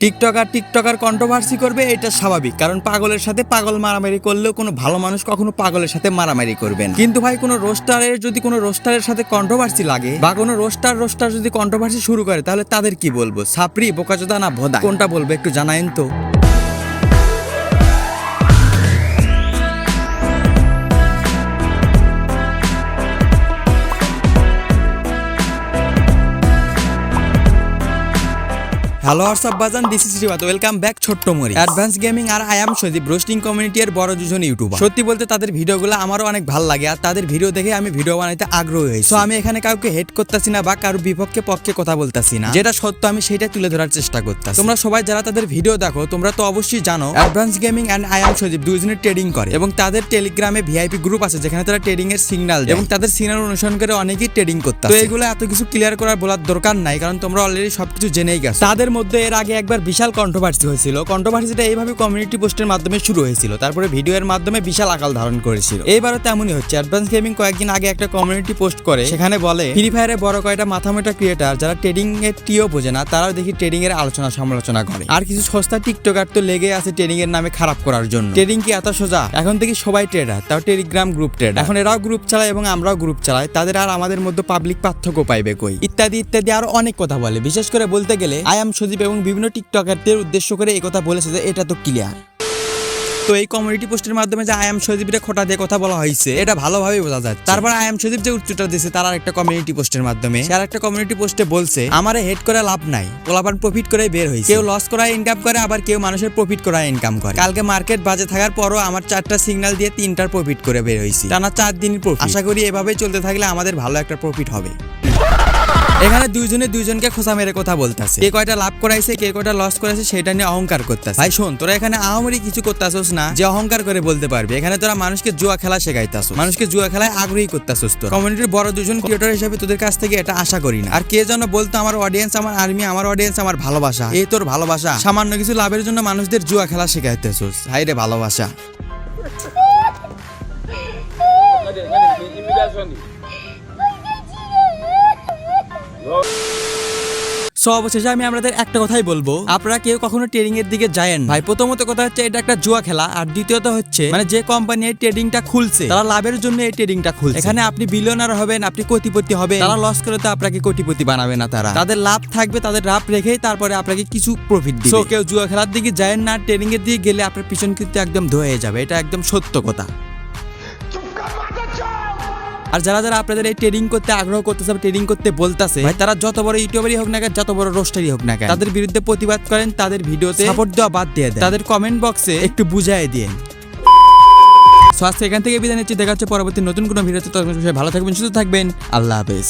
TikToker controversy করবে, এটা স্বাভাবিক, কারণ পাগলের সাথে পাগল মারামারি করলেও কোনো ভালো মানুষ কখনো পাগলের সাথে মারামারি করবে না। কিন্তু ভাই কোনো রোস্টারের সাথে কন্ট্রোভার্সি লাগে বা কোনো রোস্টার যদি কন্ট্রোভার্সি শুরু করে, তাহলে তাদের কি বলবো? সাপরি, বোকাচোদা না ভোদা, কোনটা বলবো একটু জানায়েন তো। হ্যালো হোয়াটসঅ্যাপ বাজান, this is Ribat, welcome back ছোট্ট মরি। অ্যাডভান্স গেমিং আর I am Sajib, roasting community এর বড় দুজন ইউটিউবার। সত্যি বলতে তাদের ভিডিওগুলো আমারও অনেক ভালো লাগে, আর তাদের ভিডিও দেখে আমি ভিডিও বানাইতে আগ্রহী হয়েছি। সো আমি এখানে কাউকে হেট করতেছি না বা কারোর পক্ষে কথা বলতেছি না, যেটা সত্য আমি সেটা তুলে ধরার চেষ্টা করতেছি। তোমরা সবাই যারা তাদের ভিডিও দেখো, তোমরা তো অবশ্যই জানো advance gaming and I am Sajib দুইজনের ট্রেডিং করে, এবং তাদের টেলিগ্রামে ভিআইপি গ্রুপ আছে যেখানে তারা ট্রেডিং এর সিগন্যাল দেয়, এবং তাদের সিগন্যাল অনুসরণ করে অনেকেই ট্রেডিং করতে। তো এগুলো এত কিছু ক্লিয়ার করার বলার দরকার নাই, কারণ তোমরা অলরেডি সবকিছু জেনেই গেছো। তাদের মধ্যে এর আগে একবার বিশাল কন্ট্রোভার্সি হয়েছিল। কন্ট্রোভার্সিটা এইভাবে কমিউনিটি পোস্টের মাধ্যমে শুরু হয়েছিল, তারপরে ভিডিওর মাধ্যমে বিশাল আকার ধারণ করেছিল। এইবারও তেমনই হচ্ছে। অ্যাডভান্স গেমিং কয়েকদিন আগে একটা কমিউনিটি পোস্ট করে, সেখানে বলে ফ্রি ফায়ারে বড় কয়টা মাথামোটা ক্রিয়েটার যারা ট্রেডিং এর টিও বোঝে না, তারাও দেখি ট্রেডিং এর আলোচনা সমালোচনা করে। আর কিছু সস্তা টিকটকার তো লেগে আছে ট্রেডিং এর নামে খারাপ করার জন্য। ট্রেডিং কি এত সোজা? এখন থেকে সবাই ট্রেডার, তাও টেলিগ্রাম গ্রুপ ট্রেডার। এখন এরাও গ্রুপ চালায় এবং আমরাও গ্রুপ চালাই, তাদের আর আমাদের মধ্যে পাবলিক পার্থক্য পাইবে কই? ইত্যাদি ইত্যাদি আরো অনেক কথা বলে। বিশেষ করে বলতে গেলে আই এম সজীব এবং বিভিন্ন টিকটকারদের উদ্দেশ্য করে এই কথা বলেছে যে এটা তো ক্লিয়ার। তো এই কমিউনিটি পোস্টের মাধ্যমে যে আই এম সজীবের খোটা দিয়ে কথা বলা হয়েছে, এটা ভালোভাবে বোঝা যায়। তারপর আই এম সজীব যে উত্তরটা দিয়েছে তার একটা কমিউনিটি পোস্টের মাধ্যমে, সে একটা কমিউনিটি পোস্টে বলছে, আমারে হেড করে লাভ নাই, পোলাপান প্রফিট করে বের হয়েছে। কেউ লস করায় ইনকাম করে, আবার কেউ মানুষের প্রফিট করায় ইনকাম করে। কালকে মার্কেট বাজে থাকার পরও আমার 4টা সিগন্যাল দিয়ে 3টার প্রফিট করে বের হয়েছি, টানা 4 দিনের প্রফিট। আশা করি এভাবেই চলতে থাকলে আমাদের ভালো একটা প্রফিট হবে। এখানে দুইজনকে খোঁচা মেরে কথা বলতেছে, কে কয়টা লাভ করাইছে কে কয়টা লস করাইছে সেটা নিয়ে অহংকার করতেছে। ভাই শোন, তোরা এখানে আহামরি কিছু করতেছস না যে অহংকার করে বলতে পারবি। এখানে তোরা মানুষকে জুয়া খেলা শেখাইতাছস, মানুষকে জুয়া খেলায় আগ্রহী করতেছস। তো কমিউনিটির বড় দুজন ক্রিয়েটর হিসেবে তোদের কাছ থেকে এটা আশা করি না। আর কে যেন বলতো আমার অডিয়েন্স আমার আর্মি, আমার অডিয়েন্স আমার ভালোবাসা। এই তোর ভালোবাসা? সামান্য কিছু লাভের জন্য মানুষদের জুয়া খেলা শেখাইতেছস? হাই রে ভালোবাসা। অবশেষে আমি আপনাদের একটা কথাই বলবো, আপনারা কেউ কখনো ট্রেডিং এর দিকে যায়েন ভাই। প্রথমত কথা হচ্ছে এটা একটা জুয়া খেলা, আর দ্বিতীয়ত হচ্ছে মানে যে কোম্পানি এই ট্রেডিংটা খুলছে তারা লাভের জন্য এই ট্রেডিংটা খুলছে। এখানে আপনি বিলিয়নার হবেন, আপনি কোটিপতি হবেন, তারা লস করে তো আপনাকে কোটিপতি বানাবে না। তাদের লাভ থাকবে, তাদের লাভ রেখেই তারপরে আপনাকে কিছু প্রফিট দিবে। সো কেউ জুয়া খেলার দিকে যায়েন না, ট্রেডিং এর দিকে গেলে আপনার পিছন কিন্তু একদম ধয়ে যাবে, এটা একদম সত্য কথা। আর যারা আপনাদের এই ট্রেডিং করতে আগ্রহ করতেছে, ট্রেডিং করতে বলতেছে, ভাই তারা যত বড় ইউটিউবারই হোক না কেন, যত বড় রোস্টারই হোক না কেন, তাদের বিরুদ্ধে প্রতিবাদ করেন, তাদের ভিডিওতে সাপোর্ট দেওয়া বাদ দিয়ে দেন, তাদের কমেন্ট বক্সে একটু বুঝাই দিন। সো আজকে এখান থেকে বিদায় নিচ্ছি, দেখা হচ্ছে পরবর্তী নতুন কোনো ভিডিওতে। ততক্ষণ ভালো থাকবেন, সুস্থ থাকবেন, আল্লাহ হাফেজ।